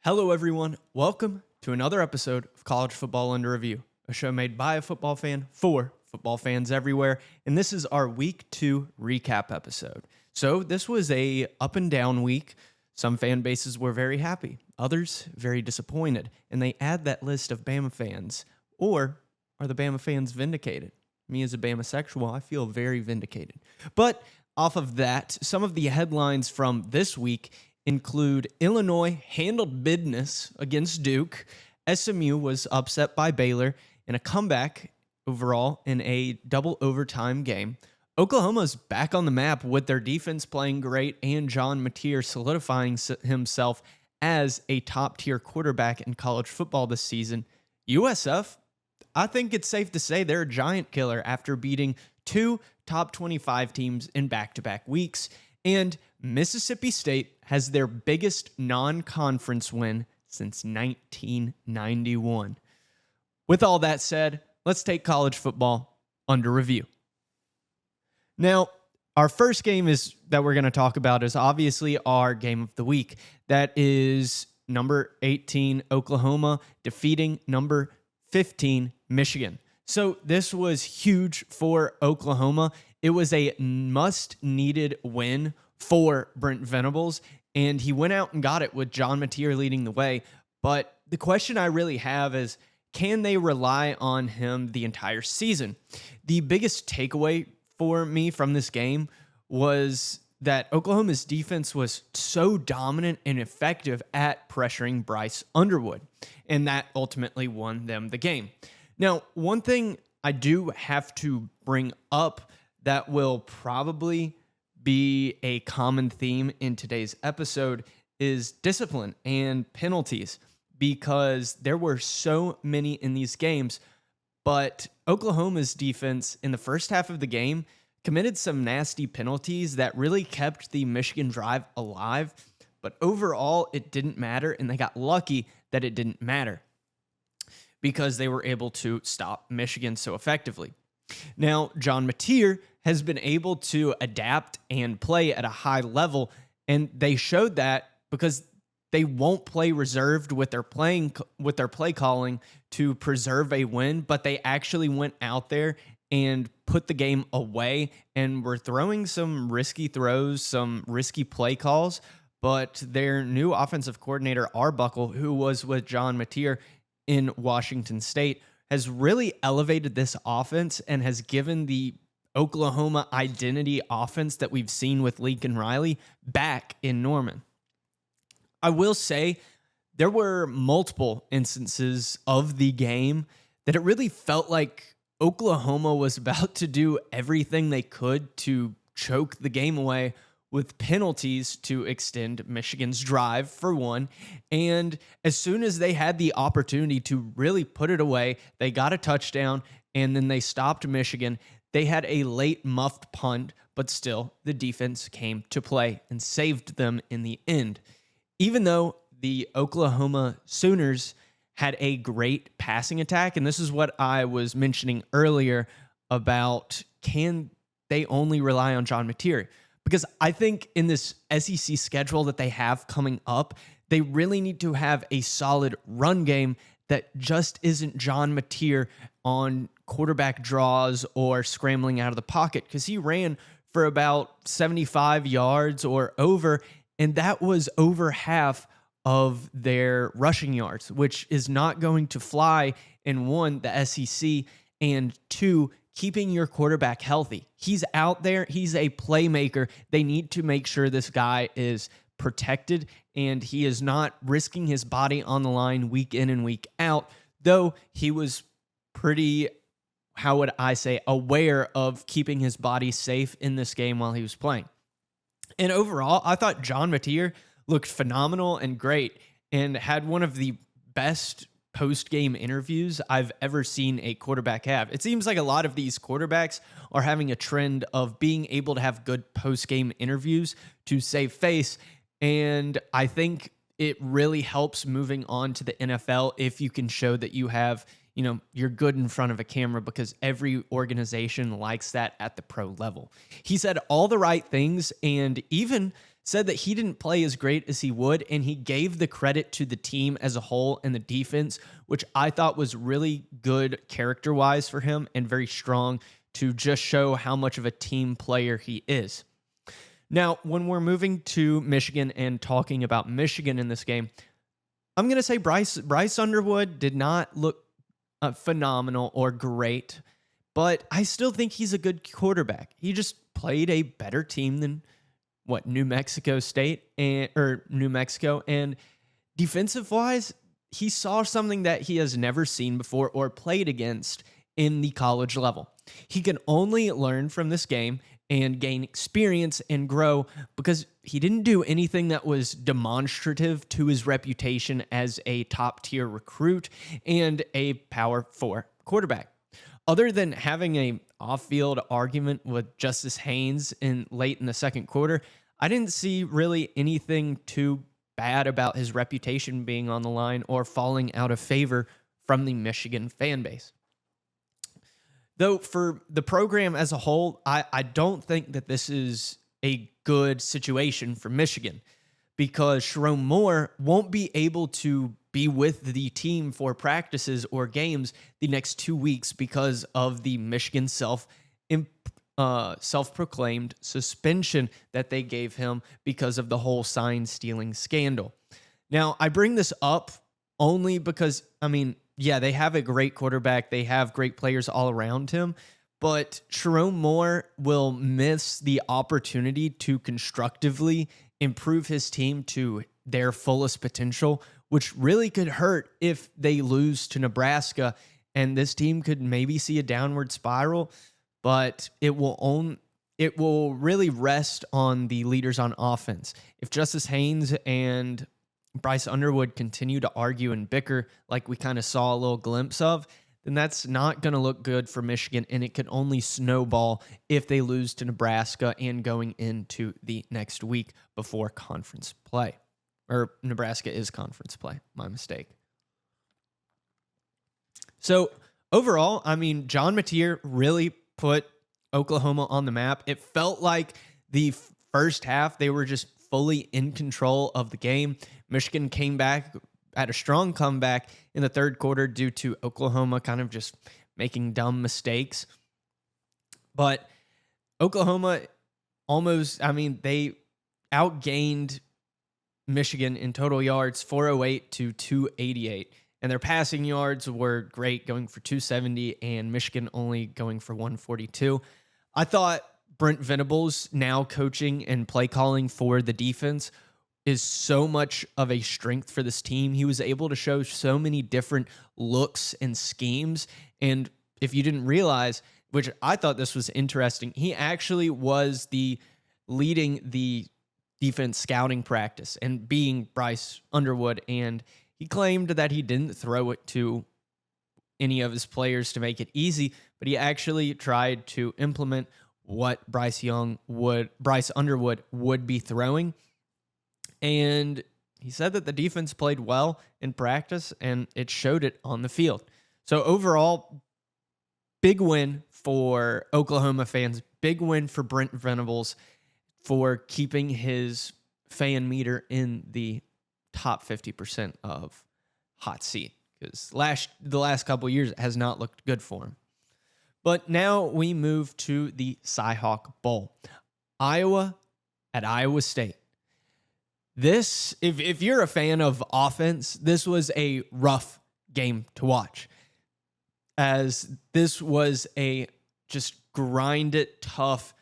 Hello, everyone. Welcome to another episode of College Football Under Review, a show made by a football fan for football fans everywhere. And this is our Week 2 recap episode. So this was a up and down week. Some fan bases were very happy, others very disappointed. And they add that list of Bama fans. Or are the Bama fans vindicated? Me as a Bama sexual, I feel very vindicated. But off of that, some of the headlines from this week include Illinois handled business against Duke, SMU was upset by Baylor in a comeback overall in a double overtime game. Oklahoma's back on the map with their defense playing great and John Mateer solidifying himself as a top-tier quarterback in college football this season. USF, I think it's safe to say they're a giant killer after beating two top 25 teams in back-to-back weeks. And Mississippi State has their biggest non-conference win since 1991. With all that said, let's take college football under review. Now, our first game that we're going to talk about is obviously our game of the week. That is number 18, Oklahoma, defeating number 15, Michigan. So this was huge for Oklahoma. It was a must-needed win for Brent Venables, and he went out and got it with John Mateer leading the way. But the question I really have is, can they rely on him the entire season? The biggest takeaway for me from this game was that Oklahoma's defense was so dominant and effective at pressuring Bryce Underwood, and that ultimately won them the game. Now, one thing I do have to bring up that will probably be a common theme in today's episode is discipline and penalties, because there were so many in these games. But Oklahoma's defense in the first half of the game committed some nasty penalties that really kept the Michigan drive alive. But overall, it didn't matter, and they got lucky that it didn't matter because they were able to stop Michigan so effectively. Now, John Mateer has been able to adapt and play at a high level, and they showed that because they won't play reserved with their play calling to preserve a win, but they actually went out there and put the game away and were throwing some risky throws, some risky play calls. But their new offensive coordinator, Arbuckle, who was with John Mateer in Washington State, has really elevated this offense and has given the Oklahoma identity offense that we've seen with Lincoln Riley back in Norman. I will say there were multiple instances of the game that it really felt like Oklahoma was about to do everything they could to choke the game away with penalties to extend Michigan's drive, for one. And as soon as they had the opportunity to really put it away, they got a touchdown, and then they stopped Michigan. They had a late muffed punt, but still, the defense came to play and saved them in the end. Even though the Oklahoma Sooners had a great passing attack, and this is what I was mentioning earlier about, can they only rely on John Mateer? Because I think in this SEC schedule that they have coming up, they really need to have a solid run game that just isn't John Mateer on quarterback draws or scrambling out of the pocket, because he ran for about 75 yards or over, and that was over half of their rushing yards, which is not going to fly in, one, the SEC, and two, keeping your quarterback healthy. He's out there. He's a playmaker. They need to make sure this guy is protected and he is not risking his body on the line week in and week out, though he was pretty, how would I say, aware of keeping his body safe in this game while he was playing. And overall, I thought John Mateer looked phenomenal and great and had one of the best post-game interviews I've ever seen a quarterback have. It seems like a lot of these quarterbacks are having a trend of being able to have good post-game interviews to save face, and I think it really helps moving on to the NFL if you can show that you have, you're good in front of a camera, because every organization likes that at the pro level. He said all the right things and even said that he didn't play as great as he would, and he gave the credit to the team as a whole and the defense, which I thought was really good character-wise for him and very strong to just show how much of a team player he is. Now, when we're moving to Michigan and talking about Michigan in this game, I'm going to say Bryce Underwood did not look phenomenal or great, but I still think he's a good quarterback. He just played a better team than New Mexico and defensive wise, he saw something that he has never seen before or played against in the college level. He can only learn from this game and gain experience and grow because he didn't do anything that was demonstrative to his reputation as a top-tier recruit and a Power 4 quarterback. Other than having a off-field argument with Justice Haynes late in the second quarter, I didn't see really anything too bad about his reputation being on the line or falling out of favor from the Michigan fan base. Though for the program as a whole, I don't think that this is a good situation for Michigan because Sharon Moore won't be able to be with the team for practices or games the next 2 weeks because of the Michigan self-proclaimed suspension that they gave him because of the whole sign stealing scandal. Now, I bring this up only because, yeah, they have a great quarterback. They have great players all around him, but Sharon Moore will miss the opportunity to constructively improve his team to their fullest potential, which really could hurt if they lose to Nebraska, and this team could maybe see a downward spiral, but it will really rest on the leaders on offense. If Justice Haynes and Bryce Underwood continue to argue and bicker like we kind of saw a little glimpse of, then that's not going to look good for Michigan, and it could only snowball if they lose to Nebraska and going into the next week before conference play. Or Nebraska is conference play. My mistake. So overall, John Mateer really put Oklahoma on the map. It felt like the first half, they were just fully in control of the game. Michigan came back at a strong comeback in the third quarter due to Oklahoma kind of just making dumb mistakes. But Oklahoma almost, they outgained Michigan in total yards, 408 to 288. And their passing yards were great, going for 270, and Michigan only going for 142. I thought Brent Venables now coaching and play calling for the defense is so much of a strength for this team. He was able to show so many different looks and schemes. And if you didn't realize, which I thought this was interesting, he actually was leading the defense scouting practice and being Bryce Underwood. And he claimed that he didn't throw it to any of his players to make it easy, but he actually tried to implement what Bryce Underwood would be throwing. And he said that the defense played well in practice, and it showed it on the field. So overall, big win for Oklahoma fans, big win for Brent Venables for keeping his fan meter in the top 50% of hot seat, because the last couple of years it has not looked good for him. But now we move to the Cyhawk Bowl. Iowa at Iowa State. This, if you're a fan of offense, this was a rough game to watch, as this was a just grind it tough,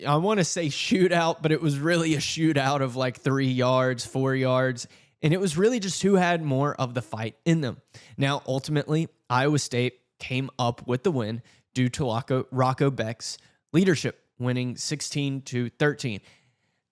I want to say shootout, but it was really a shootout of like 3 yards, 4 yards, and it was really just who had more of the fight in them. Now, ultimately, Iowa State came up with the win due to Rocco Beck's leadership, winning 16-13.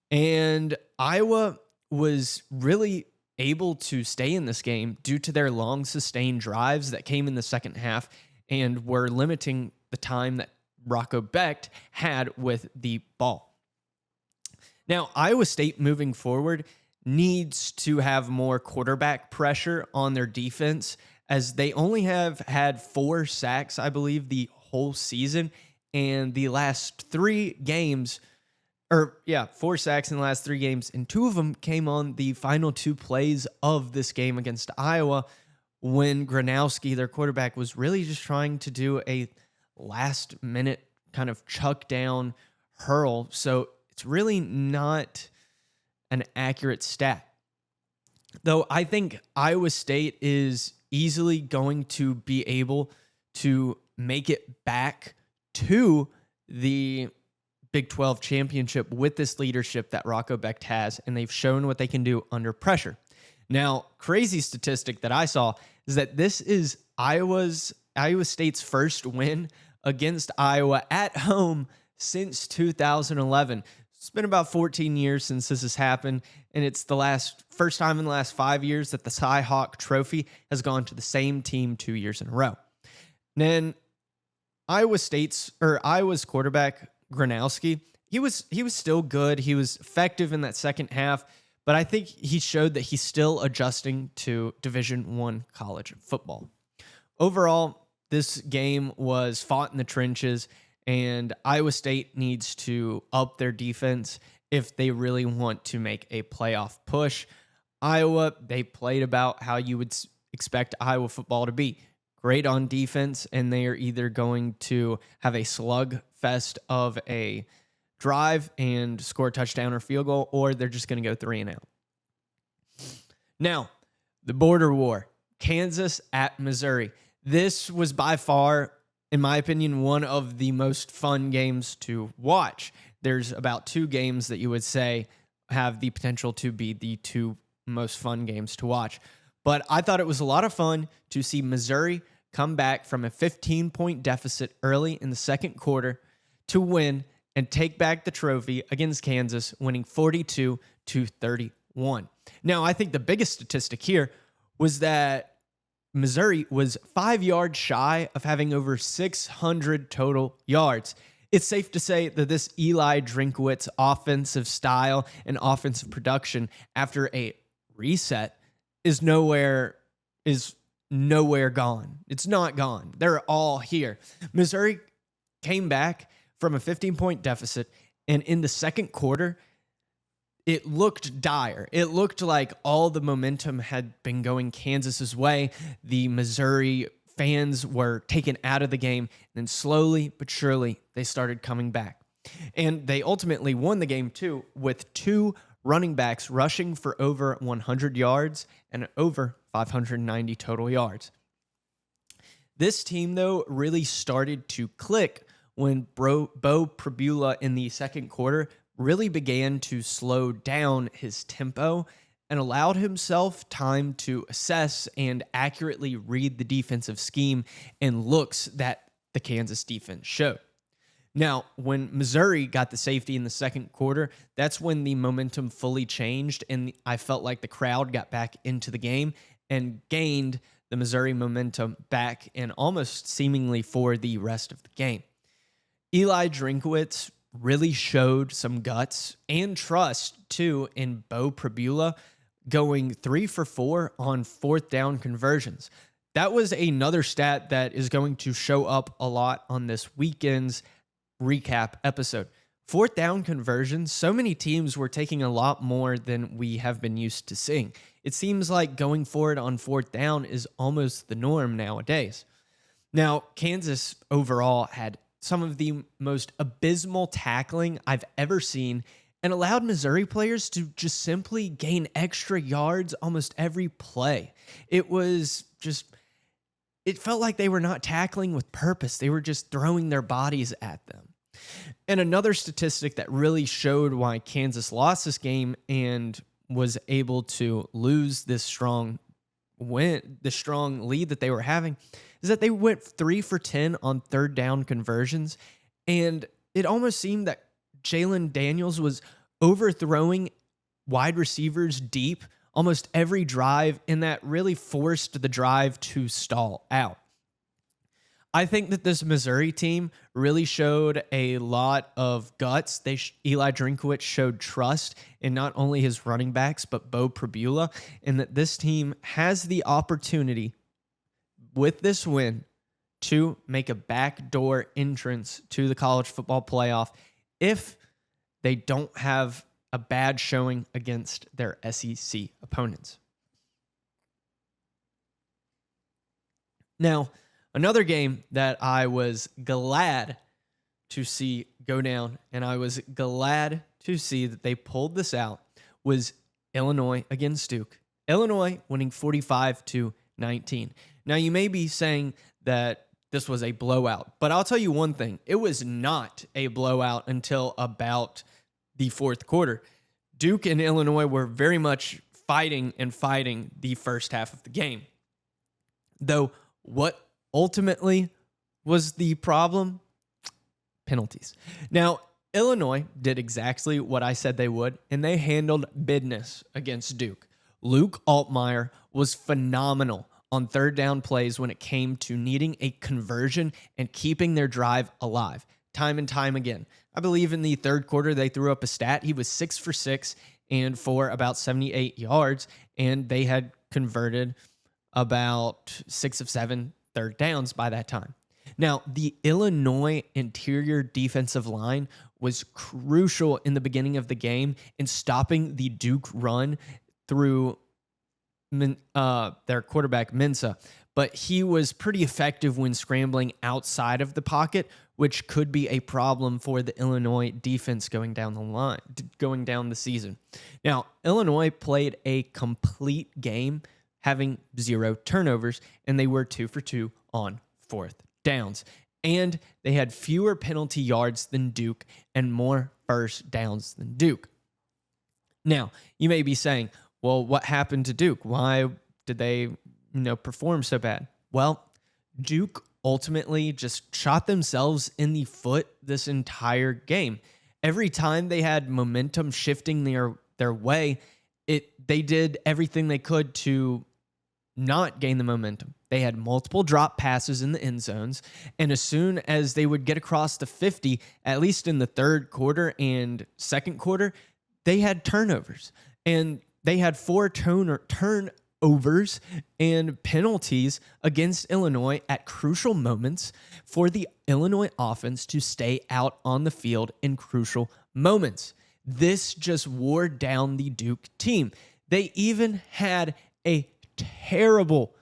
And Iowa was really able to stay in this game due to their long sustained drives that came in the second half and were limiting the time that Rocco Becht had with the ball. Now, Iowa State moving forward needs to have more quarterback pressure on their defense, as they only have had 4 sacks, I believe, the whole season. And the last 3 games, 4 sacks in the last 3 games, and 2 of them came on the final 2 plays of this game against Iowa when Gronowski, their quarterback, was really just trying to do a last-minute kind of chuck down hurl. So it's really not an accurate stat. Though I think Iowa State is easily going to be able to make it back to the Big 12 championship with this leadership that Rocco Becht has, and they've shown what they can do under pressure. Now, crazy statistic that I saw is that this is Iowa State's first win against Iowa at home since 2011. It's been about 14 years since this has happened, and it's the first time in the last 5 years that the Cy-Hawk Trophy has gone to the same team 2 years in a row. Then Iowa's quarterback Gronowski, he was still good. He was effective in that second half, but I think he showed that he's still adjusting to Division I college football. Overall, this game was fought in the trenches, and Iowa State needs to up their defense if they really want to make a playoff push. Iowa, they played about how you would expect Iowa football to be. Great on defense, and they are either going to have a slugfest of a drive and score a touchdown or field goal, or they're just going to go 3 and out. Now, the border war, Kansas at Missouri. This was by far, in my opinion, one of the most fun games to watch. There's about 2 games that you would say have the potential to be the 2 most fun games to watch. But I thought it was a lot of fun to see Missouri come back from a 15-point deficit early in the second quarter to win and take back the trophy against Kansas, winning 42-31. Now, I think the biggest statistic here was that Missouri was 5 yards shy of having over 600 total yards. It's safe to say that this Eli Drinkwitz offensive style and offensive production after a reset is nowhere gone. It's not gone. They're all here. Missouri came back from a 15-point deficit, and in the second quarter, it looked dire. It looked like all the momentum had been going Kansas's way. The Missouri fans were taken out of the game, and then slowly but surely, they started coming back. And they ultimately won the game, too, with 2 running backs rushing for over 100 yards and over 590 total yards. This team, though, really started to click when Bo Pribula in the second quarter really began to slow down his tempo and allowed himself time to assess and accurately read the defensive scheme and looks that the Kansas defense showed. Now, when Missouri got the safety in the second quarter, that's when the momentum fully changed, and I felt like the crowd got back into the game and gained the Missouri momentum back and almost seemingly for the rest of the game. Eli Drinkwitz really showed some guts and trust, too, in Bo Pribula, going 3 for 4 on 4th down conversions. That was another stat that is going to show up a lot on this weekend's recap episode. 4th down conversions, so many teams were taking a lot more than we have been used to seeing. It seems like going for it on 4th down is almost the norm nowadays. Now, Kansas overall had some of the most abysmal tackling I've ever seen and allowed Missouri players to just simply gain extra yards almost every play. It felt like they were not tackling with purpose. They were just throwing their bodies at them. And another statistic that really showed why Kansas lost this game and was able to lose this strong lead that they were having is that they went 3 for 10 on 3rd down conversions. And it almost seemed that Jalen Daniels was overthrowing wide receivers deep almost every drive, and that really forced the drive to stall out. I think that this Missouri team really showed a lot of guts. Eli Drinkwitz showed trust in not only his running backs, but Bo Pribula, and that this team has the opportunity with this win to make a backdoor entrance to the college football playoff if they don't have a bad showing against their SEC opponents. Now, another game that I was glad to see go down, and I was glad to see that they pulled this out, was Illinois against Duke. Illinois winning 45-19. Now, you may be saying that this was a blowout, but I'll tell you one thing. It was not a blowout until about the fourth quarter. Duke and Illinois were very much fighting the first half of the game. Though, what ultimately was the problem? Penalties. Now, Illinois did exactly what I said they would, and they handled business against Duke. Luke Altmaier was phenomenal on third down plays when it came to needing a conversion and keeping their drive alive time and time again. I believe in the third quarter, they threw up a stat. He was 6 for 6 and for about 78 yards, and they had converted about 6 of 7 third downs by that time. Now, the Illinois interior defensive line was crucial in the beginning of the game in stopping the Duke run through their quarterback, Mensa. But he was pretty effective when scrambling outside of the pocket, which could be a problem for the Illinois defense going down the season. Now, Illinois played a complete game, having 0 turnovers, and they were 2 for 2 on fourth downs. And they had fewer penalty yards than Duke and more first downs than Duke. Now, you may be saying, well, what happened to Duke? Why did they, perform so bad? Well, Duke ultimately just shot themselves in the foot this entire game. Every time they had momentum shifting their way, they did everything they could to not gain the momentum. They had multiple drop passes in the end zones, and as soon as they would get across the 50, at least in the third quarter and second quarter, they had turnovers. And they had 4 turnovers and penalties against Illinois at crucial moments for the Illinois offense to stay out on the field in crucial moments. This just wore down the Duke team. They even had a terrible,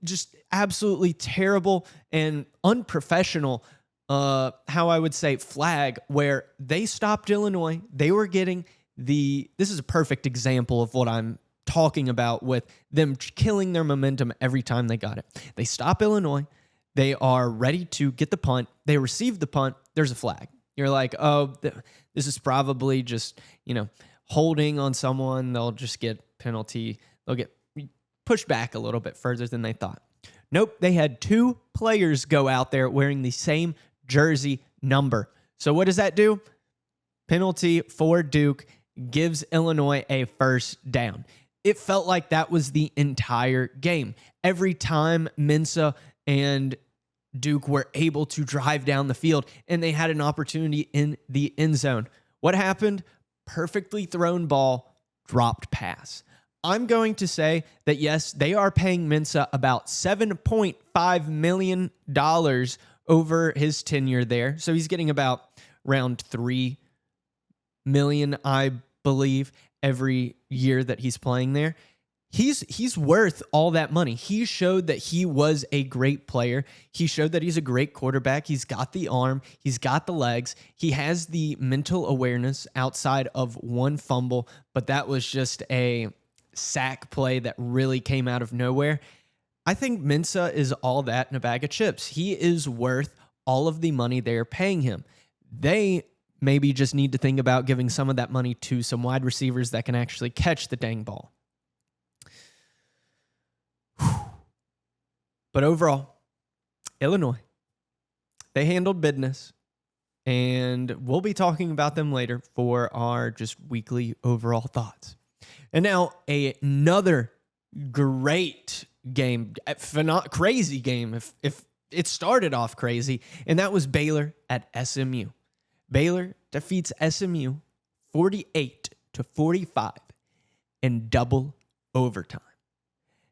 just absolutely terrible and unprofessional, how I would say, flag where they stopped Illinois. They were getting this is a perfect example of what I'm talking about with them killing their momentum every time they got it. They stop Illinois. They are ready to get the punt. They receive the punt. There's a flag. You're like, oh, this is probably just, holding on someone. They'll just get penalty. They'll get pushed back a little bit further than they thought. Nope. They had 2 players go out there wearing the same jersey number. So what does that do? Penalty for Duke, gives Illinois a first down. It felt like that was the entire game. Every time Mensa and Duke were able to drive down the field and they had an opportunity in the end zone. What happened? Perfectly thrown ball, dropped pass. I'm going to say that, yes, they are paying Mensa about $7.5 million over his tenure there. So he's getting about around $3 million, I believe, every year that he's playing there. He's worth all that money. He showed that he was a great player. He showed that he's a great quarterback. He's got the arm. He's got the legs. He has the mental awareness outside of one fumble, but that was just a sack play that really came out of nowhere. I think Mensa is all that in a bag of chips. He is worth all of the money they're paying him. They maybe just need to think about giving some of that money to some wide receivers that can actually catch the dang ball. But overall, Illinois, they handled business, and we'll be talking about them later for our just weekly overall thoughts. And now another great game, crazy game, if it started off crazy, and that was Baylor at SMU. Baylor defeats SMU 48-45 in double overtime.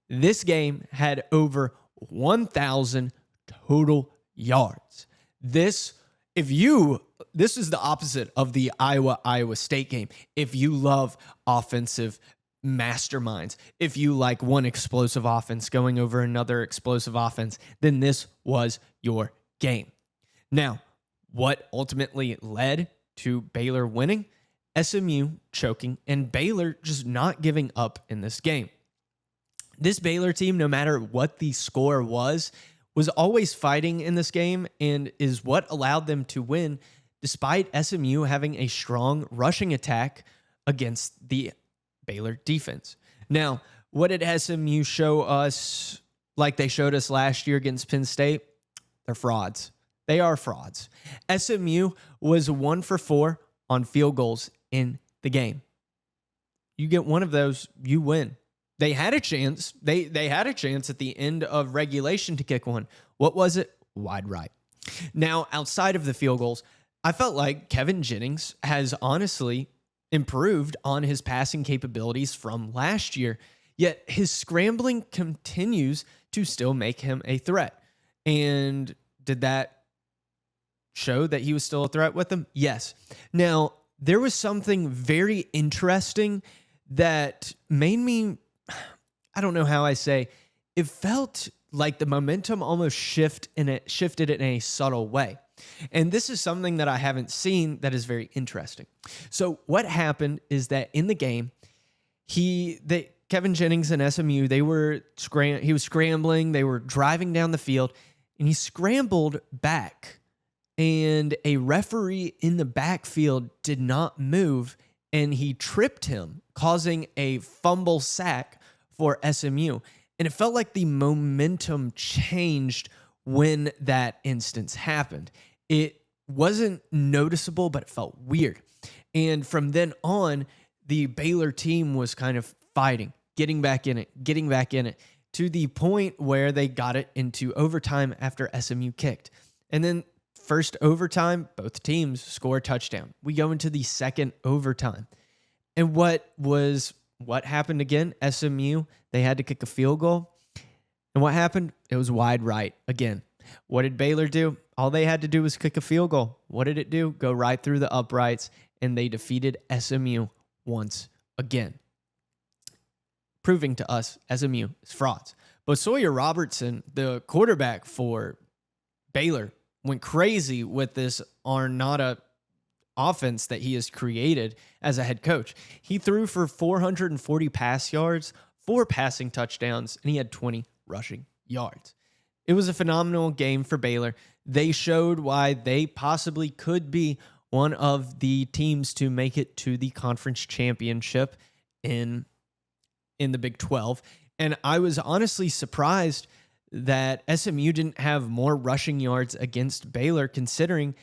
This game had over 1,000 total yards. If you this is the opposite of the Iowa State game. If you love offensive masterminds, if you like one explosive offense going over another explosive offense, then this was your game. Now, what ultimately led to Baylor winning? SMU choking and Baylor just not giving up in this game. This Baylor team, no matter what the score was always fighting in this game and is what allowed them to win despite SMU having a strong rushing attack against the Baylor defense. Now, what did SMU show us like they showed us last year against Penn State? They're frauds. They are frauds. SMU was 1 for 4 on field goals in the game. You get one of those, you win. They had a chance. They had a chance at the end of regulation to kick one. What was it? Wide right. Now, outside of the field goals, I felt like Kevin Jennings has honestly improved on his passing capabilities from last year, yet his scrambling continues to still make him a threat. And did that show that he was still a threat with them? Yes. Now, there was something very interesting that made me, I don't know how I say, it felt like the momentum almost shifted in a subtle way. And this is something that I haven't seen that is very interesting. So what happened is that in the game, Kevin Jennings and SMU, he was scrambling, they were driving down the field, and he scrambled back. And a referee in the backfield did not move, and he tripped him, causing a fumble sack for SMU. And it felt like the momentum changed when that instance happened. It wasn't noticeable, but it felt weird. And from then on, the Baylor team was kind of fighting, getting back in it, to the point where they got it into overtime after SMU kicked. And then first overtime, both teams score a touchdown. We go into the second overtime. And what happened again? SMU, they had to kick a field goal. And what happened? It was wide right again. What did Baylor do? All they had to do was kick a field goal. What did it do? Go right through the uprights, and they defeated SMU once again, proving to us SMU is frauds. But Sawyer Robertson, the quarterback for Baylor, went crazy with this Arnada offense that he has created as a head coach. He threw for 440 pass yards, 4 passing touchdowns, and he had 20 rushing yards. It was a phenomenal game for Baylor. They showed why they possibly could be one of the teams to make it to the conference championship in the Big 12. And I was honestly surprised that SMU didn't have more rushing yards against Baylor, considering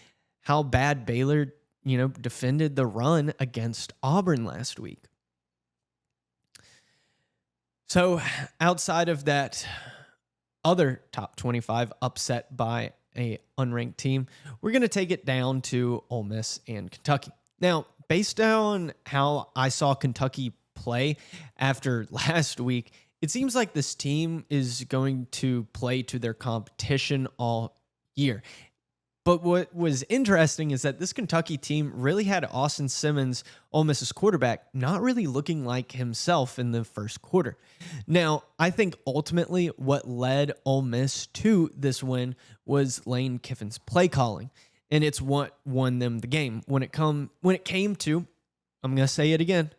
how bad Baylor, defended the run against Auburn last week. So outside of that other top 25 upset by a unranked team, we're going to take it down to Ole Miss and Kentucky. Now, based on how I saw Kentucky play after last week, it seems like this team is going to play to their competition all year. But what was interesting is that this Kentucky team really had Austin Simmons, Ole Miss's quarterback, not really looking like himself in the first quarter. Now, I think ultimately what led Ole Miss to this win was Lane Kiffin's play calling, and it's what won them the game. When it came to, I'm going to say it again,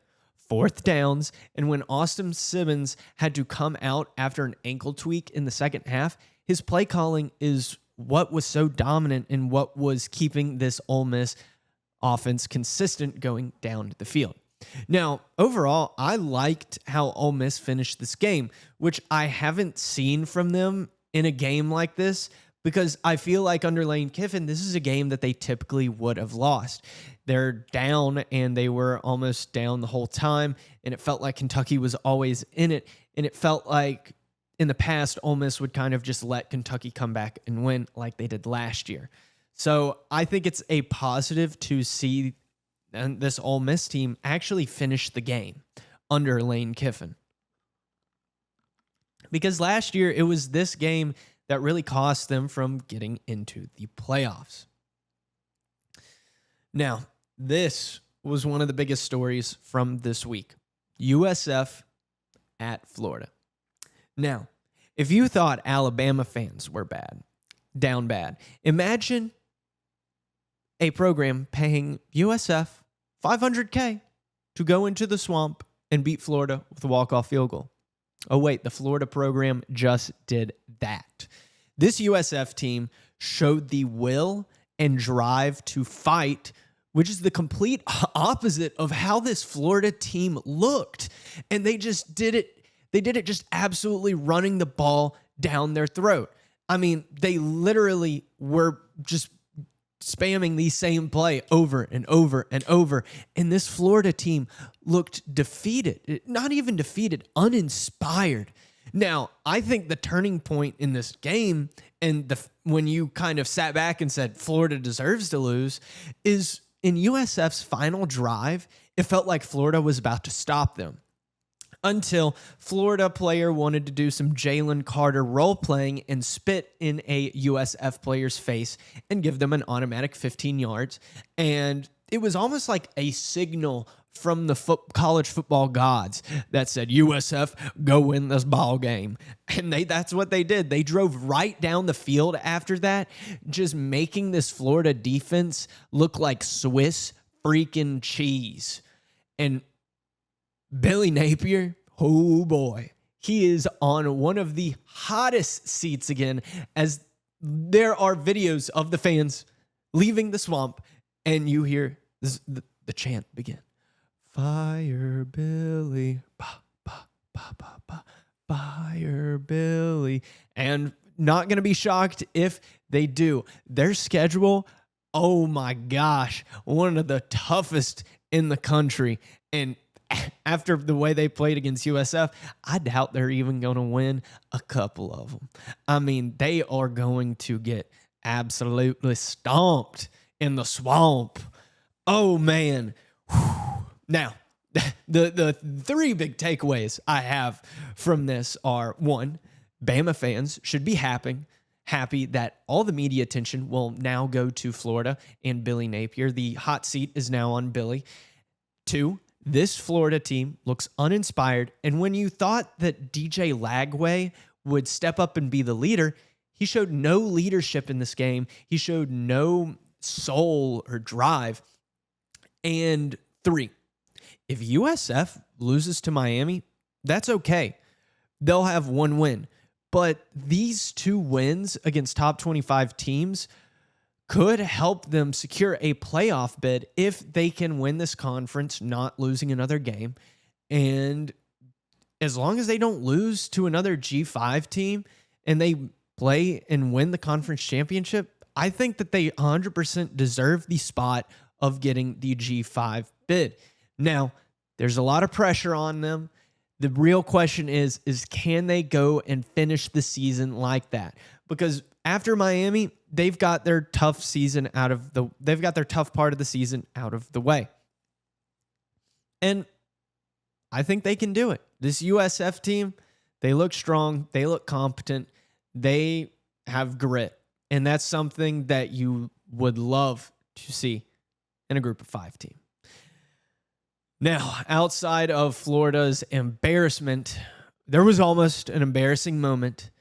4th downs, and when Austin Simmons had to come out after an ankle tweak in the second half, his play calling is what was so dominant and what was keeping this Ole Miss offense consistent going down the field. Now, overall, I liked how Ole Miss finished this game, which I haven't seen from them in a game like this, because I feel like under Lane Kiffin, this is a game that they typically would have lost. They're down, and they were almost down the whole time, and it felt like Kentucky was always in it, and it felt like in the past, Ole Miss would kind of just let Kentucky come back and win like they did last year. So I think it's a positive to see this Ole Miss team actually finish the game under Lane Kiffin. Because last year, it was this game that really cost them from getting into the playoffs. Now, this was one of the biggest stories from this week. USF at Florida. Now, if you thought Alabama fans were down bad, imagine a program paying USF $500K to go into the swamp and beat Florida with a walk-off field goal. Oh, wait, the Florida program just did that. This USF team showed the will and drive to fight, which is the complete opposite of how this Florida team looked. And they just did it. They did it just absolutely running the ball down their throat. I mean, they literally were just spamming the same play over and over and over. And this Florida team looked defeated, not even defeated, uninspired. Now, I think the turning point in this game and when you kind of sat back and said Florida deserves to lose is in USF's final drive. It felt like Florida was about to stop them until Florida player wanted to do some Jalen Carter role playing and spit in a USF player's face and give them an automatic 15 yards. And it was almost like a signal from the college football gods that said, USF, go win this ball game. And that's what they did. They drove right down the field after that, just making this Florida defense look like Swiss freaking cheese. And Billy Napier, oh boy, he is on one of the hottest seats again, as there are videos of the fans leaving the swamp, and you hear the chant begin. Fire Billy, ba, ba, ba, ba, ba, fire Billy. And not going to be shocked if they do. Their schedule, oh my gosh, one of the toughest in the country. And after the way they played against USF, I doubt they're even going to win a couple of them. I mean, they are going to get absolutely stomped in the swamp. Oh, man. Whew. Now, the three big takeaways I have from this are, one, Bama fans should be happy that all the media attention will now go to Florida and Billy Napier. The hot seat is now on Billy. Two, this Florida team looks uninspired, and when you thought that DJ Lagway would step up and be the leader, he showed no leadership in this game. He showed no soul or drive. And three, if USF loses to Miami, that's okay. They'll have one win. But these two wins against top 25 teams could help them secure a playoff bid if they can win this conference, not losing another game. And as long as they don't lose to another G5 team and they play and win the conference championship, I think that they 100% deserve the spot of getting the G5 bid. Now, there's a lot of pressure on them. The real question is can they go and finish the season like that? Because after Miami, they've got their tough part of the season out of the way. And I think they can do it. This USF team, they look strong, they look competent, they have grit. And that's something that you would love to see in a group of 5 team. Now, outside of Florida's embarrassment, there was almost an embarrassing moment.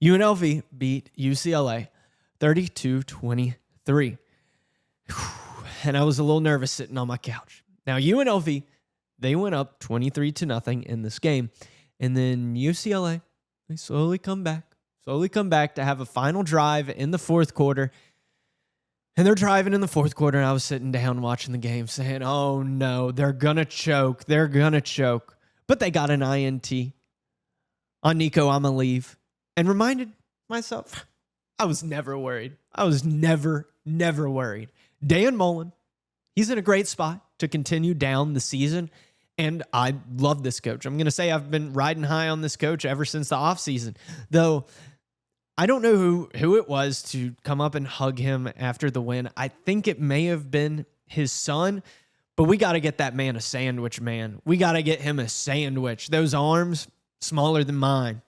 UNLV beat UCLA 32-23. And I was a little nervous sitting on my couch. Now, UNLV, they went up 23-0 in this game. And then UCLA, they slowly come back to have a final drive in the fourth quarter. And they're driving in the fourth quarter, and I was sitting down watching the game saying, oh no, they're going to choke. But they got an INT on Nico Amaleave and reminded myself, I was never worried. I was never worried. Dan Mullen, he's in a great spot to continue down the season, and I love this coach. I'm going to say I've been riding high on this coach ever since the offseason, though I don't know who it was to come up and hug him after the win. I think it may have been his son, but we got to get that man a sandwich, man. We got to get him a sandwich. Those arms, smaller than mine.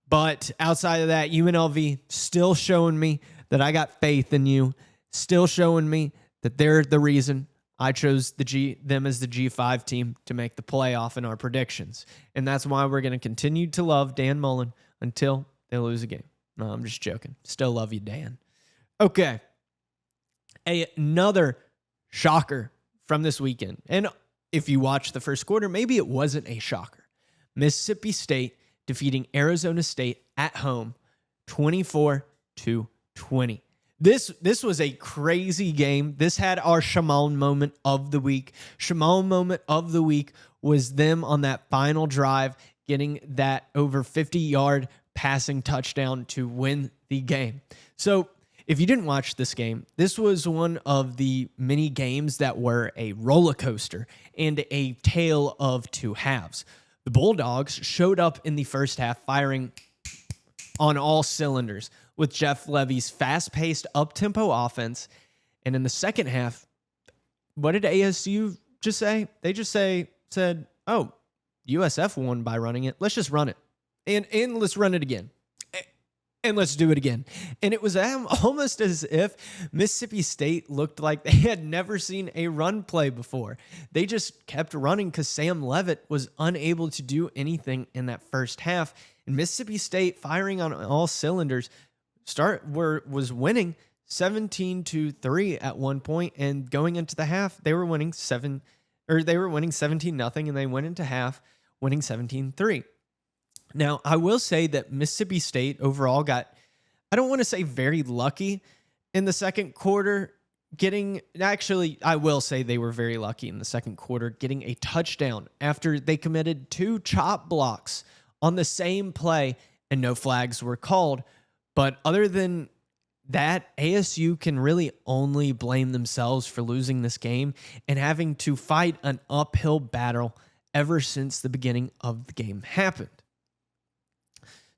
But outside of that, UNLV still showing me that I got faith in you. still showing me that they're the reason I chose them as the G5 team to make the playoff in our predictions. And that's why we're going to continue to love Dan Mullen until they lose a game. No, I'm just joking. Still love you, Dan. Okay. Another shocker from this weekend. And if you watched the first quarter, maybe it wasn't a shocker. Mississippi State defeating Arizona State at home 24-20. This was a crazy game. This had our Shimon moment of the week. Shimon moment of the week was them on that final drive getting that over 50-yard passing touchdown to win the game. So if you didn't watch this game, this was one of the many games that were a roller coaster and a tale of two halves. The Bulldogs showed up in the first half firing on all cylinders with Jeff Levy's fast-paced, up-tempo offense. And in the second half, what did ASU just say? They just said, oh, USF won by running it. Let's just run it. And let's run it again. And let's do it again. And it was almost as if Mississippi State looked like they had never seen a run play before. They just kept running because Sam Leavitt was unable to do anything in that first half. And Mississippi State, firing on all cylinders, was winning 17-3 at one point, and going into the half, they were winning 17-0, and they went into half winning 17-3. Now, I will say that Mississippi State overall got, I don't want to say very lucky in the second quarter, I will say they were very lucky in the second quarter, getting a touchdown after they committed 2 chop blocks on the same play and no flags were called. But other than that, ASU can really only blame themselves for losing this game and having to fight an uphill battle ever since the beginning of the game happened.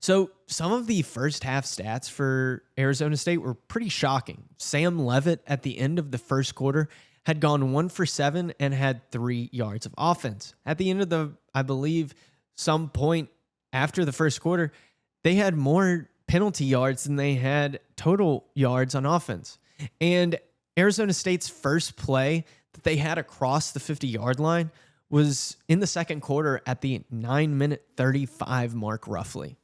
So some of the first half stats for Arizona State were pretty shocking. Sam Leavitt at the end of the first quarter had gone 1 for 7 and had 3 yards of offense. At the end of I believe, some point after the first quarter, they had more penalty yards than they had total yards on offense. And Arizona State's first play that they had across the 50-yard line was in the second quarter at the 9-minute 35 mark, roughly.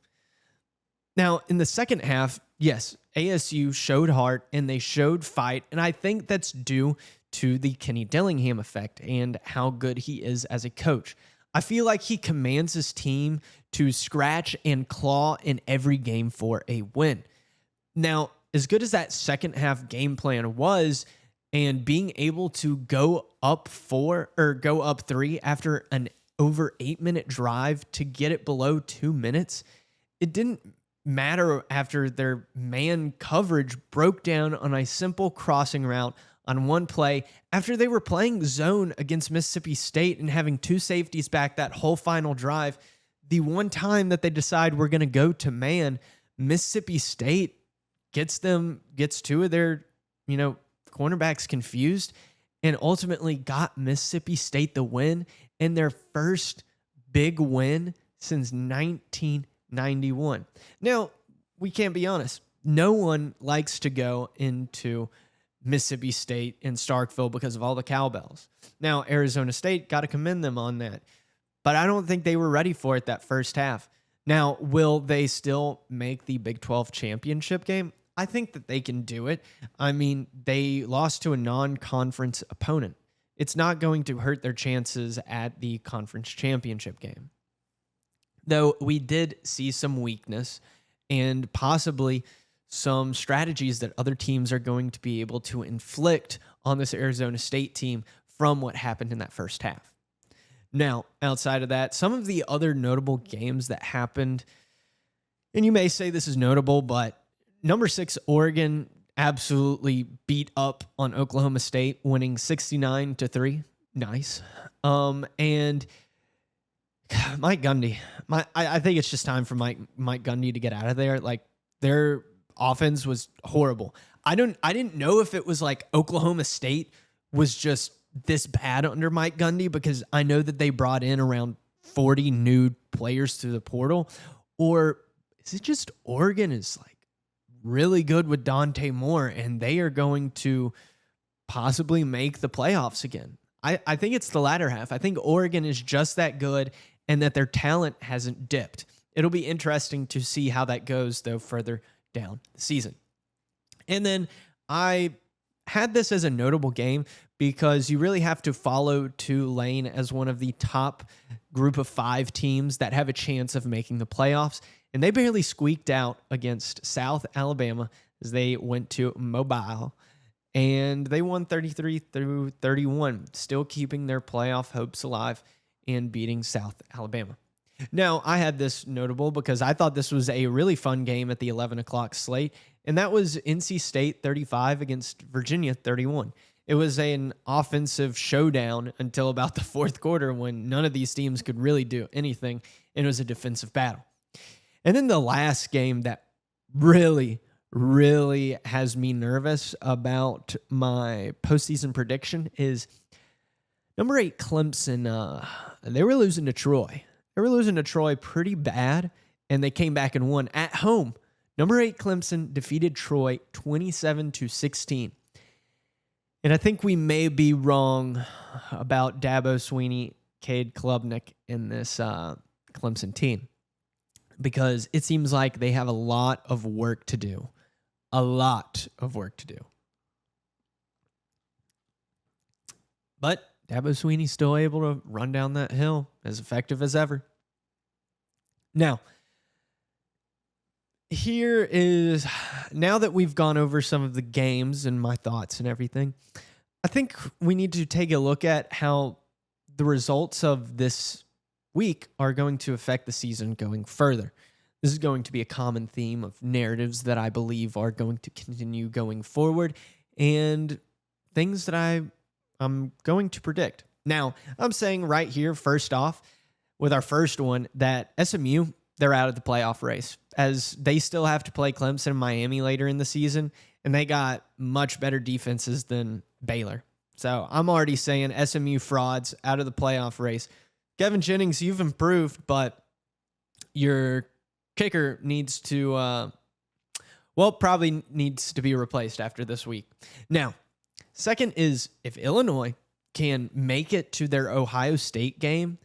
Now, in the second half, yes, ASU showed heart and they showed fight, and I think that's due to the Kenny Dillingham effect and how good he is as a coach. I feel like he commands his team to scratch and claw in every game for a win. Now, as good as that second half game plan was, and being able to go up 3 after an over 8-minute drive to get it below 2 minutes, it didn't matter after their man coverage broke down on a simple crossing route on one play after they were playing zone against Mississippi State and having 2 safeties back that whole final drive. The one time that they decide we're going to go to man, Mississippi State gets 2 of their, cornerbacks confused and ultimately got Mississippi State the win and their first big win since 1991. Now, we can't be honest. No one likes to go into Mississippi State and Starkville because of all the cowbells. Now, Arizona State, got to commend them on that. But I don't think they were ready for it that first half. Now, will they still make the Big 12 championship game? I think that they can do it. I mean, they lost to a non-conference opponent. It's not going to hurt their chances at the conference championship game. Though we did see some weakness and possibly some strategies that other teams are going to be able to inflict on this Arizona State team from what happened in that first half. Now, outside of that, some of the other notable games that happened, and you may say this is notable, but number 6 Oregon absolutely beat up on Oklahoma State, winning 69-3. Nice. And Mike Gundy. I think it's just time for Mike Gundy to get out of there. Like, their offense was horrible. I didn't know if it was like Oklahoma State was just this bad under Mike Gundy, because I know that they brought in around 40 new players through the portal, or is it just Oregon is like really good with Dante Moore, and they are going to possibly make the playoffs again. I think it's the latter half. I think Oregon is just that good and that their talent hasn't dipped. It'll be interesting to see how that goes, though, further down the season. And then I had this as a notable game because you really have to follow Tulane as one of the top group of 5 teams that have a chance of making the playoffs. And they barely squeaked out against South Alabama as they went to Mobile. And they won 33-31, still keeping their playoff hopes alive and beating South Alabama. Now, I had this notable because I thought this was a really fun game at the 11 o'clock slate, and that was NC State 35 against Virginia 31. It was an offensive showdown until about the fourth quarter when none of these teams could really do anything, and it was a defensive battle. And then the last game that really has me nervous about my postseason prediction is number 8 Clemson. They were losing to Troy. They were losing to Troy pretty bad, and they came back and won at home. Number 8 Clemson defeated Troy 27-16. And I think we may be wrong about Dabo Swinney, Cade Klubnik in this Clemson team, because it seems like they have a lot of work to do. A lot of work to do. But Dabo Swinney's still able to run down that hill as effective as ever. Now, now that we've gone over some of the games and my thoughts and everything, I think we need to take a look at how the results of this week are going to affect the season going further. This is going to be a common theme of narratives that I believe are going to continue going forward and things that I'm going to predict. Now, I'm saying right here, first off, with our first one, that SMU, they're out of the playoff race as they still have to play Clemson and Miami later in the season, and they got much better defenses than Baylor. So I'm already saying SMU frauds out of the playoff race. Kevin Jennings, you've improved, but your kicker needs to, probably needs to be replaced after this week. Now, second is if Illinois can make it to their Ohio State game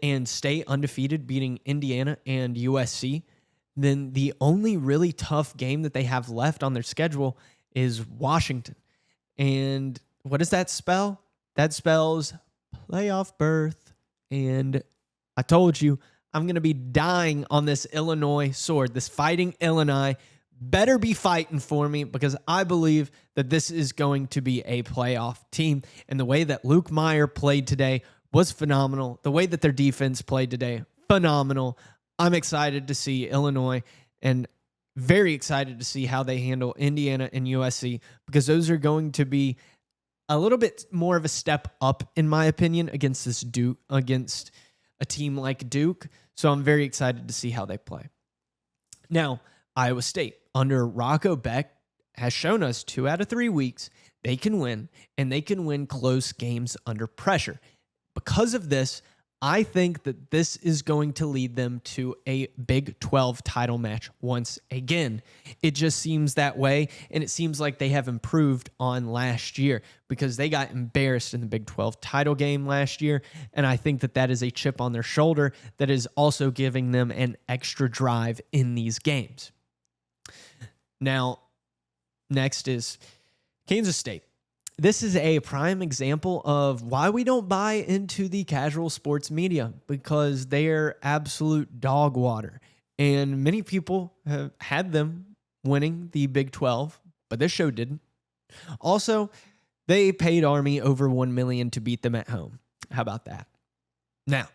and stay undefeated, beating Indiana and USC, then the only really tough game that they have left on their schedule is Washington. And what does that spell? That spells playoff berth. And I told you, I'm going to be dying on this Illinois sword. This Fighting Illini better be fighting for me because I believe that this is going to be a playoff team. And the way that Luke Meyer played today was phenomenal. The way that their defense played today, phenomenal. I'm excited to see Illinois and very excited to see how they handle Indiana and USC because those are going to be a little bit more of a step up, in my opinion, against a team like Duke. So I'm very excited to see how they play. Now, Iowa State, under Rocco Beck, has shown us 2 out of 3 weeks they can win, and they can win close games under pressure. Because of this, I think that this is going to lead them to a Big 12 title match once again. It just seems that way, and it seems like they have improved on last year because they got embarrassed in the Big 12 title game last year, and I think that that is a chip on their shoulder that is also giving them an extra drive in these games. Now, next is Kansas State. This is a prime example of why we don't buy into the casual sports media because they're absolute dog water. And many people have had them winning the Big 12, but this show didn't. Also, they paid Army over $1 million to beat them at home. How about that? Now,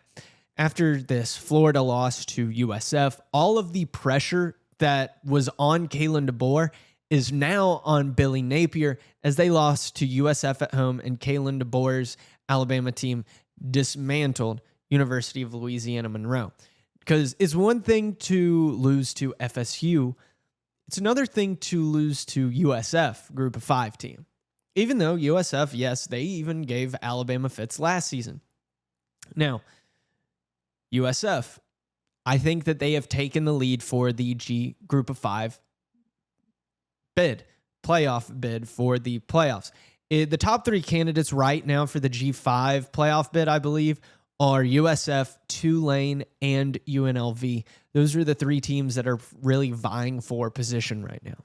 after this Florida loss to USF, all of the pressure that was on Kalen DeBoer is now on Billy Napier as they lost to USF at home and Kalen DeBoer's Alabama team dismantled University of Louisiana Monroe. Because it's one thing to lose to FSU. It's another thing to lose to USF, Group of 5 team. Even though USF, yes, they even gave Alabama fits last season. Now, USF, I think that they have taken the lead for the Group of 5 playoff bid for the playoffs. The top three candidates right now for the G5 playoff bid, I believe, are USF, Tulane, and UNLV. Those are the three teams that are really vying for position right now.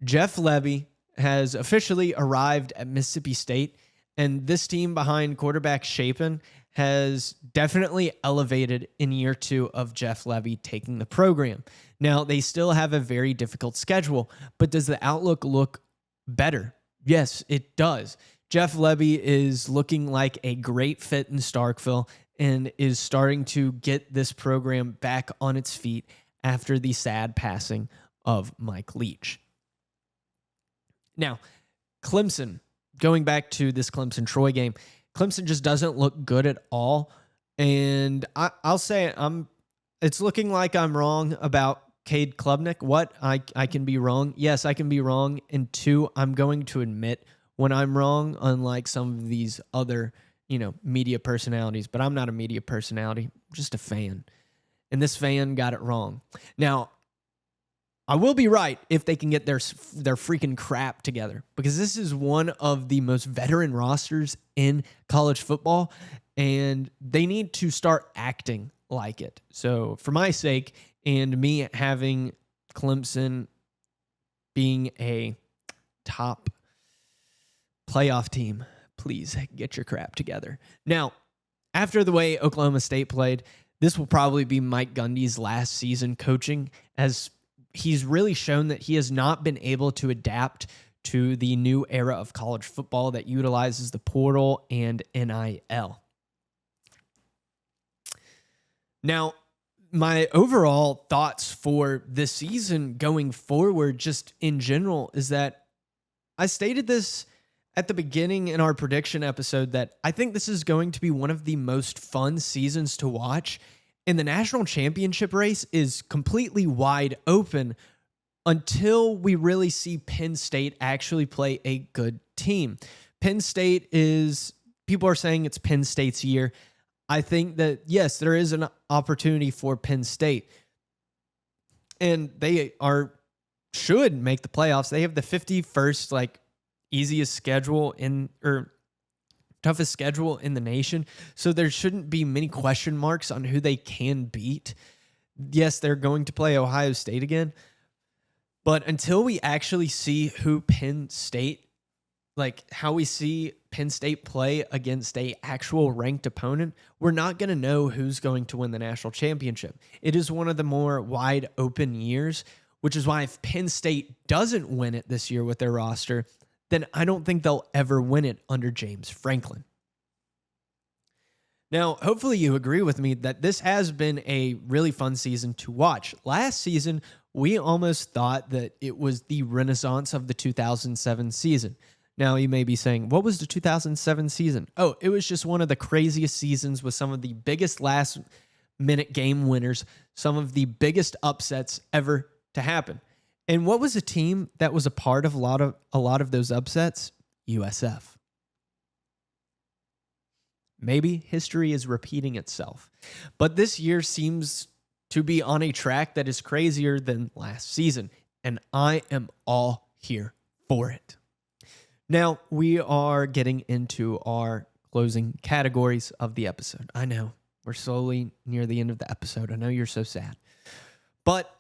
Jeff Levy has officially arrived at Mississippi State, and this team behind quarterback Shapen has definitely elevated in year 2 of Jeff Levy taking the program. Now, they still have a very difficult schedule, but does the outlook look better? Yes, it does. Jeff Levy is looking like a great fit in Starkville and is starting to get this program back on its feet after the sad passing of Mike Leach. Now, Clemson, going back to this Clemson-Troy game, Clemson just doesn't look good at all. And I'll say it's looking like I'm wrong about Cade Klubnik. What? I can be wrong. Yes, I can be wrong. And 2, I'm going to admit when I'm wrong, unlike some of these other, media personalities. But I'm not a media personality, I'm just a fan. And this fan got it wrong. Now, I will be right if they can get their freaking crap together, because this is one of the most veteran rosters in college football, and they need to start acting like it. So for my sake and me having Clemson being a top playoff team, please get your crap together. Now, after the way Oklahoma State played, this will probably be Mike Gundy's last season coaching, as he's really shown that he has not been able to adapt to the new era of college football that utilizes the portal and NIL. Now, my overall thoughts for this season going forward, just in general, is that I stated this at the beginning in our prediction episode that I think this is going to be one of the most fun seasons to watch. And the national championship race is completely wide open until we really see Penn State actually play a good team. Penn State people are saying it's Penn State's year. I think that, yes, there is an opportunity for Penn State. And they should make the playoffs. They have the 51st, easiest schedule toughest schedule in the nation. So there shouldn't be many question marks on who they can beat. Yes, they're going to play Ohio State again. But until we actually see who Penn State, how we see Penn State play against a actual ranked opponent, we're not going to know who's going to win the national championship. It is one of the more wide open years, which is why if Penn State doesn't win it this year with their roster, then I don't think they'll ever win it under James Franklin. Now, hopefully you agree with me that this has been a really fun season to watch. Last season, we almost thought that it was the renaissance of the 2007 season. Now, you may be saying, what was the 2007 season? Oh, it was just one of the craziest seasons with some of the biggest last-minute game winners, some of the biggest upsets ever to happen. And what was a team that was a part of a lot of those upsets? USF. Maybe history is repeating itself. But this year seems to be on a track that is crazier than last season. And I am all here for it. Now, we are getting into our closing categories of the episode. I know, we're slowly near the end of the episode. I know you're so sad. But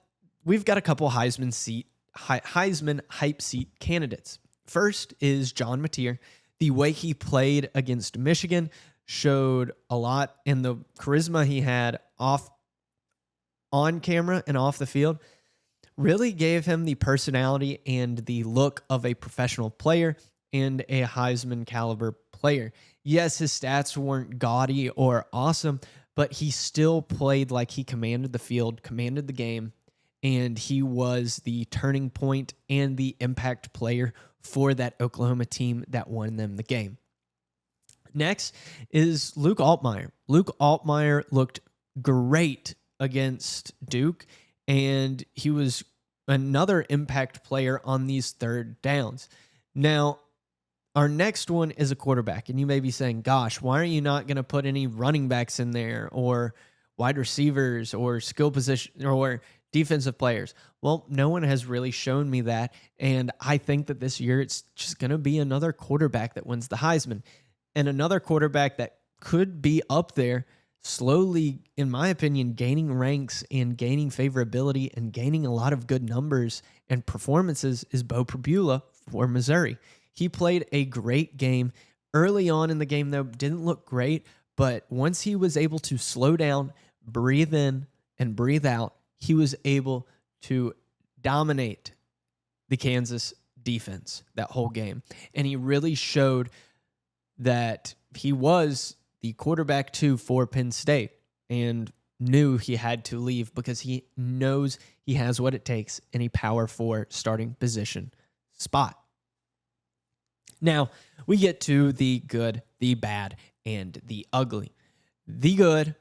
we've got a couple Heisman hype seat candidates. First is John Mateer. The way he played against Michigan showed a lot, and the charisma he had on camera and off the field really gave him the personality and the look of a professional player and a Heisman caliber player. Yes, his stats weren't gaudy or awesome, but he still played like he commanded the field, commanded the game, and he was the turning point and the impact player for that Oklahoma team that won them the game. Next is Luke Altmaier. Luke Altmaier looked great against Duke, and he was another impact player on these third downs. Now, our next one is a quarterback, and you may be saying, gosh, why are you not going to put any running backs in there or wide receivers or skill position or defensive players. Well, no one has really shown me that. And I think that this year it's just going to be another quarterback that wins the Heisman and another quarterback that could be up there slowly, in my opinion, gaining ranks and gaining favorability and gaining a lot of good numbers and performances is Bo Pribula for Missouri. He played a great game early on in the game, though, didn't look great. But once he was able to slow down, breathe in, and breathe out, he was able to dominate the Kansas defense that whole game. And he really showed that he was the quarterback 2 for Penn State and knew he had to leave because he knows he has what it takes in a power 4 starting position spot. Now, we get to the good, the bad, and the ugly. The good,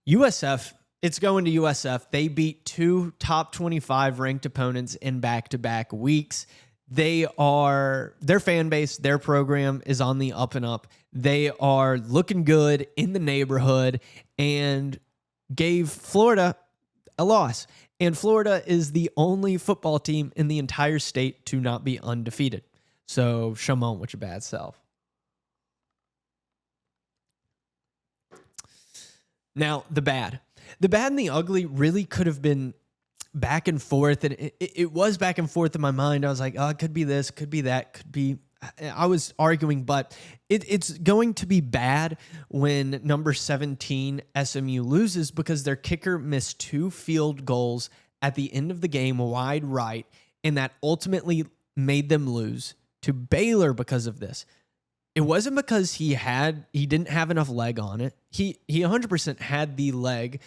USF, it's going to USF. They beat 2 top 25 ranked opponents in back-to-back weeks. Their fan base, their program is on the up and up. They are looking good in the neighborhood and gave Florida a loss. And Florida is the only football team in the entire state to not be undefeated. So, Shimon with your bad self. Now, the bad. The bad and the ugly really could have been back and forth, and it was back and forth in my mind. I was like, oh, it could be this, could be that, could be... I was arguing, but it's going to be bad when number 17 SMU loses because their kicker missed 2 field goals at the end of the game wide right, and that ultimately made them lose to Baylor because of this. It wasn't because he didn't have enough leg on it. He 100% had the leg.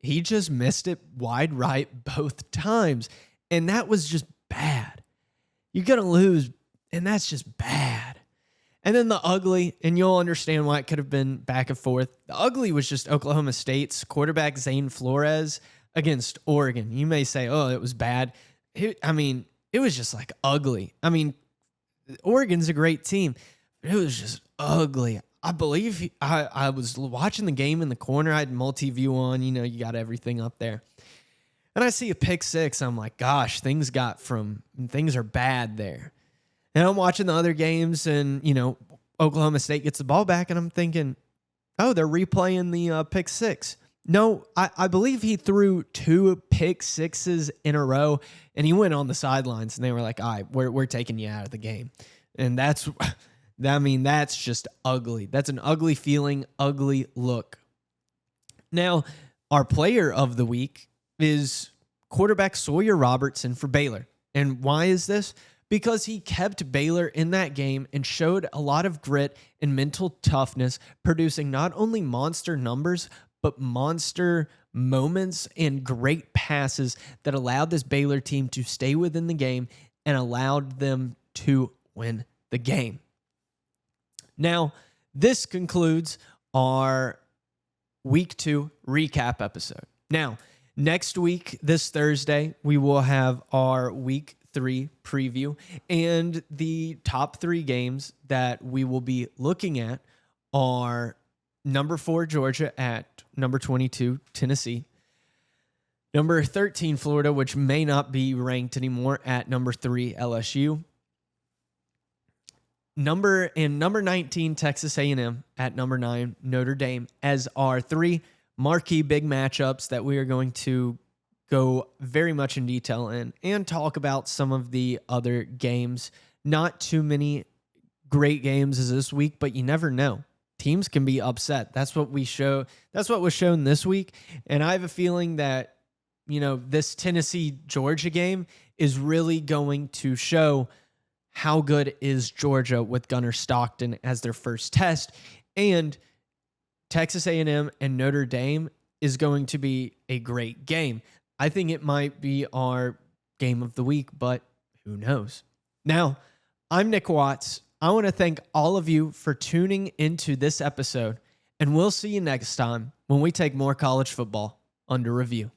He just missed it wide right both times. And that was just bad. You're going to lose, and that's just bad. And then the ugly, and you'll understand why it could have been back and forth. The ugly was just Oklahoma State's quarterback Zane Flores against Oregon. You may say, oh, it was bad. It was just like ugly. I mean, Oregon's a great team. It was just ugly. I believe I was watching the game in the corner. I had multi-view on. You know, you got everything up there. And I see a pick 6. I'm like, gosh, things are bad there. And I'm watching the other games, and, you know, Oklahoma State gets the ball back, and I'm thinking, oh, they're replaying the pick 6. No, I believe he threw 2 pick 6s in a row, and he went on the sidelines, and they were like, all right, we're taking you out of the game. And that's just ugly. That's an ugly feeling, ugly look. Now, our player of the week is quarterback Sawyer Robertson for Baylor. And why is this? Because he kept Baylor in that game and showed a lot of grit and mental toughness, producing not only monster numbers, but monster moments and great passes that allowed this Baylor team to stay within the game and allowed them to win the game. Now, this concludes our Week 2 recap episode. Now, next week, this Thursday, we will have our Week 3 preview, and the top 3 games that we will be looking at are number 4, Georgia at number 22, Tennessee. Number 13, Florida, which may not be ranked anymore, at number 3, LSU. Number 19, Texas A&M at number 9, Notre Dame, as our 3 marquee big matchups that we are going to go very much in detail in and talk about some of the other games. Not too many great games as this week, but you never know. Teams can be upset. That's what was shown this week. And I have a feeling that, you know, this Tennessee-Georgia game is really going to show how good is Georgia with Gunnar Stockton as their first test. And Texas A&M and Notre Dame is going to be a great game. I think it might be our game of the week, but who knows? Now, I'm Nick Watts. I want to thank all of you for tuning into this episode, and we'll see you next time when we take more college football under review.